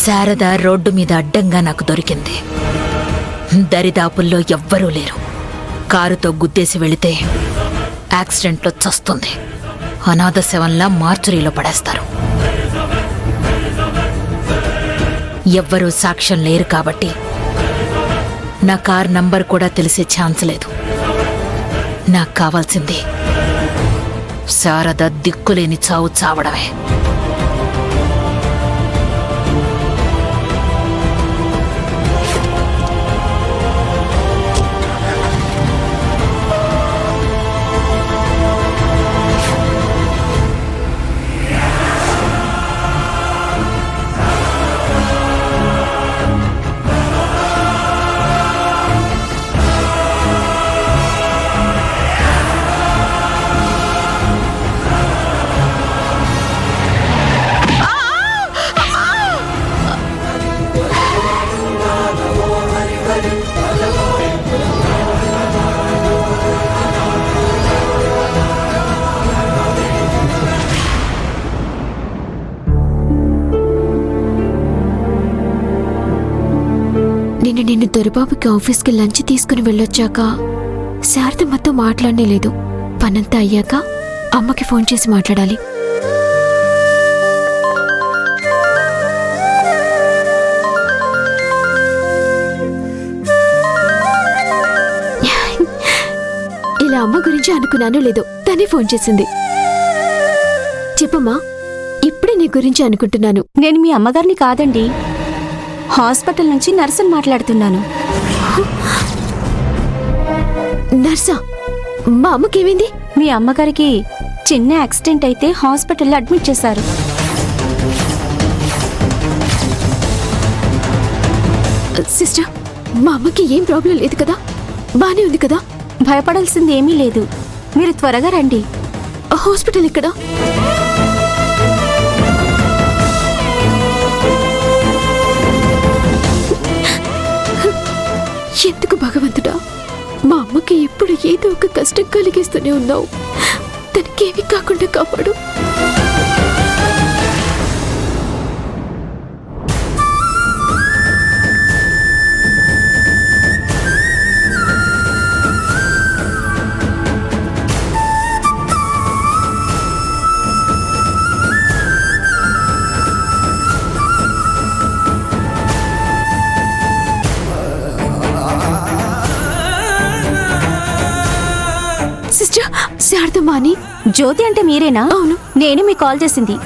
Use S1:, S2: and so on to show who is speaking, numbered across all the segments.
S1: Sharada road మీద అడ్డంగా నాకు దొరికింది. దరిదాపుల్లో ఎవ్వరూ లేరు. కారుతో గుద్దేసి వెళితే యాక్సిడెంట్లో చస్తుంది. అనాథ శవంలా మార్చురీలో పడేస్తారు. ఎవ్వరూ సాక్ష్యం లేరు కాబట్టి నా కార్ నంబర్ కూడా తెలిసే ఛాన్స్ లేదు. నాకు కావాల్సింది శారద దిక్కులేని చావు చావడమే.
S2: నిన్ను దొరబాబుకి ఆఫీస్కి లంచ్ తీసుకుని వెళ్ళొచ్చాక శారదమ్మతో మాట్లాడనే లేదు. పనంతా అయ్యాక అమ్మకి ఫోన్ చేసి మాట్లాడాలి. ఇలా అమ్మ గురించి అనుకున్నానో లేదో తనే ఫోన్ చేసింది. చెప్పమ్మా, ఇప్పుడే నీ గురించి అనుకుంటున్నాను.
S3: నేను మీ అమ్మగారిని కాదండి, హాస్పిటల్ నుంచి నర్సుని మాట్లాడుతున్నాను.
S2: నర్సా? మా అమ్మకేమైంది?
S3: మీ అమ్మగారికి చిన్న యాక్సిడెంట్ అయితే హాస్పిటల్లో అడ్మిట్ చేశారు.
S2: సిస్టర్, మా అమ్మకి ఏం ప్రాబ్లం లేదు కదా? బానే ఉంది కదా?
S3: భయపడాల్సింది ఏమీ లేదు. మీరు త్వరగా రండి.
S2: హాస్పిటల్ ఎక్కడ? ఎందుకు భగవంతుడా, మా అమ్మకి ఎప్పుడు ఏదో ఒక కష్టం కలిగిస్తూనే ఉన్నావు. తనకేమీ కాకుండా కాపాడు. సిస్టర్, శారదమ్మా అని.
S3: జ్యోతి అంటే మీరేనా?
S2: అవును.
S3: నేను మీకు కాల్ చేసింది.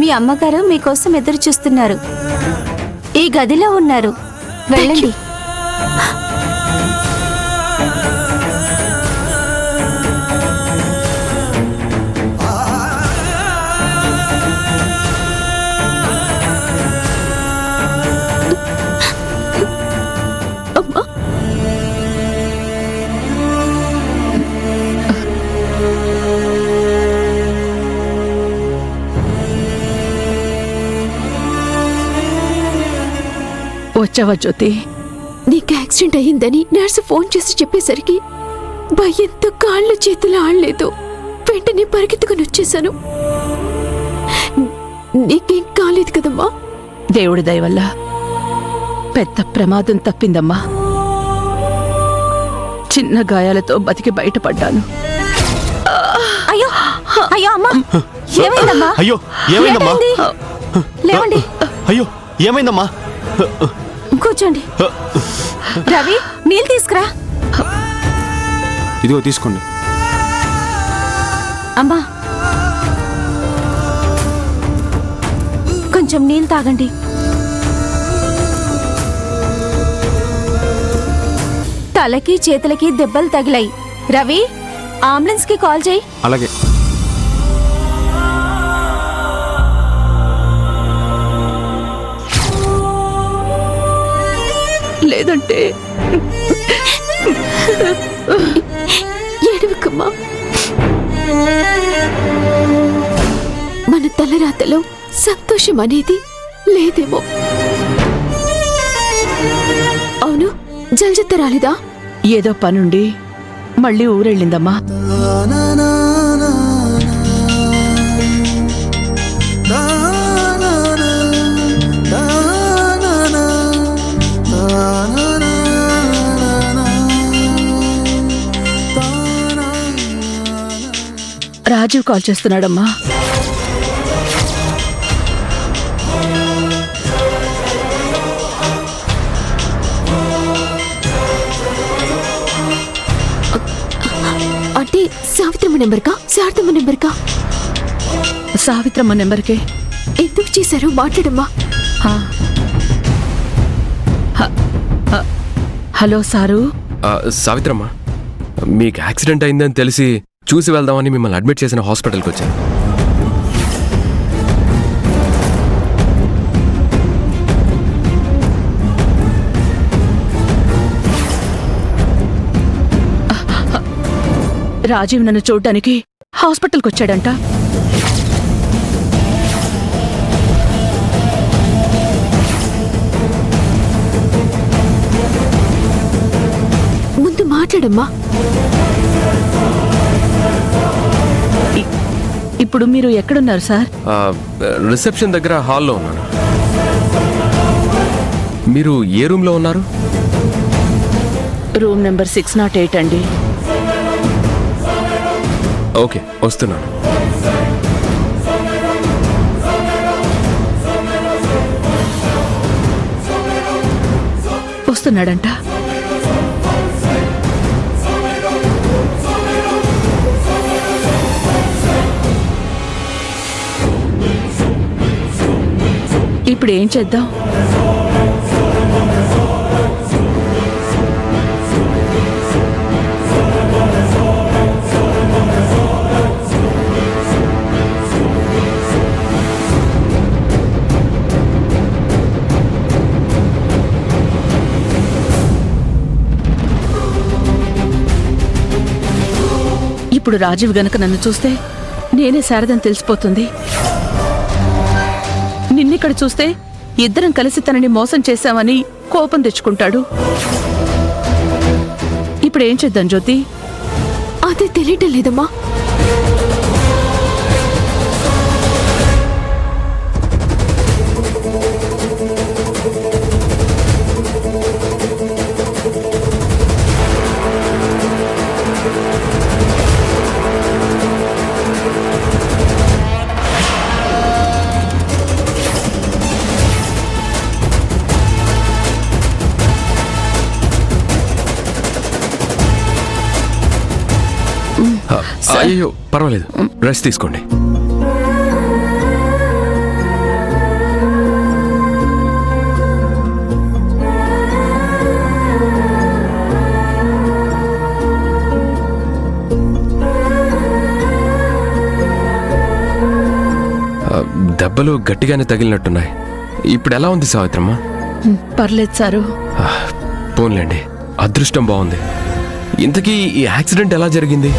S3: మీ అమ్మగారు మీకోసం ఎదురు చూస్తున్నారు. ఈ గదిలో ఉన్నారు, వెళ్ళండి.
S2: అమ్మా,
S4: వచ్చావా జ్యోతి?
S2: నీకు యాక్సిడెంట్ అయ్యిందని నర్సు ఫోన్ చేసి చెప్పేసరికి భయంతో కాళ్ళు చేతులు ఆడలేదు. వెంటనే పరిగెత్తుకుని వచ్చేసాను. నీకేం కాలేదు కదమ్మా?
S4: దేవుడి దయ వల్ల పెద్ద ప్రమాదం తప్పిందమ్మా. చిన్న గాయాలతో బతికి బయటపడ్డాను.
S3: అయ్యో అయ్యో అమ్మా, ఏమైందమ్మా?
S5: అయ్యో ఏమైందమ్మా?
S3: లేవండి.
S5: అయ్యో ఏమైందమ్మా?
S3: కూర్చోండి. రవి, నీళ్ళు తీసుకురా.
S5: ఇదిగో తీసుకోండి.
S3: అమ్మా, కొంచెం నీళ్ళు తాగండి. తలకి చేతులకి దెబ్బలు తగిలాయి. రవి, అంబులెన్స్ కి కాల్ చేయి.
S5: అలాగే.
S4: లేదంటే
S2: ఏడవకమ్మా. మన తలరాతలో సంతోషం అనేది లేదేమో. అవును, జల్జత్త రాలేదా?
S4: ఏదో పనుండి మళ్ళీ ఊరెళ్ళిందమ్మా. రాజీవ్ కాల్ చేస్తున్నాడమ్మా.
S2: అంటే సావిత్రమ్మ నెంబర్కా శారదమ్మ నెంబర్కా?
S4: సావిత్రమ్మ నెంబర్కే.
S2: ఎందుకు చేశారు? మాట్లాడమ్మా.
S4: ఆ. Hello sir.
S6: సావిత్రమ్మ, మీకు యాక్సిడెంట్ అయిందని తెలిసి చూసి వెళ్దామని మిమ్మల్ని అడ్మిట్ చేసిన హాస్పిటల్కి వచ్చాను.
S4: రాజీవ్ నన్ను చూడ్డానికి హాస్పిటల్కి వచ్చాడంట.
S2: ముందు మాట్లాడమ్మా.
S4: ఇప్పుడు మీరు ఎక్కడున్నారు సార్?
S6: రిసెప్షన్ దగ్గర హాల్లో ఉన్నాను. మీరు ఏ రూమ్లో ఉన్నారు?
S4: రూమ్ నెంబర్ 608 అండి.
S6: ఓకే, వస్తున్నాను.
S4: వస్తున్నాడంట. ఇప్పుడు ఏం చేద్దాం? ఇప్పుడు రాజీవ్ గనక నన్ను చూస్తే నేనే శారదని తెలిసిపోతుంది. నిన్నిక్కడ చూస్తే ఇద్దరం కలిసి తనని మోసం చేశామని కోపం తెచ్చుకుంటాడు. ఇప్పుడు ఏం చేద్దాం జ్యోతి?
S2: అదే తెలియటం లేదమ్మా.
S6: అయ్యో, పర్వాలేదు, రెస్ట్ తీసుకోండి. దెబ్బలు గట్టిగానే తగిలినట్టున్నాయి. ఇప్పుడు ఎలా ఉంది సావిత్రమ్మ?
S4: పర్లేదు సారు.
S6: పోన్లేండి, అదృష్టం బాగుంది. ఇంతకీ ఈ యాక్సిడెంట్ ఎలా జరిగింది?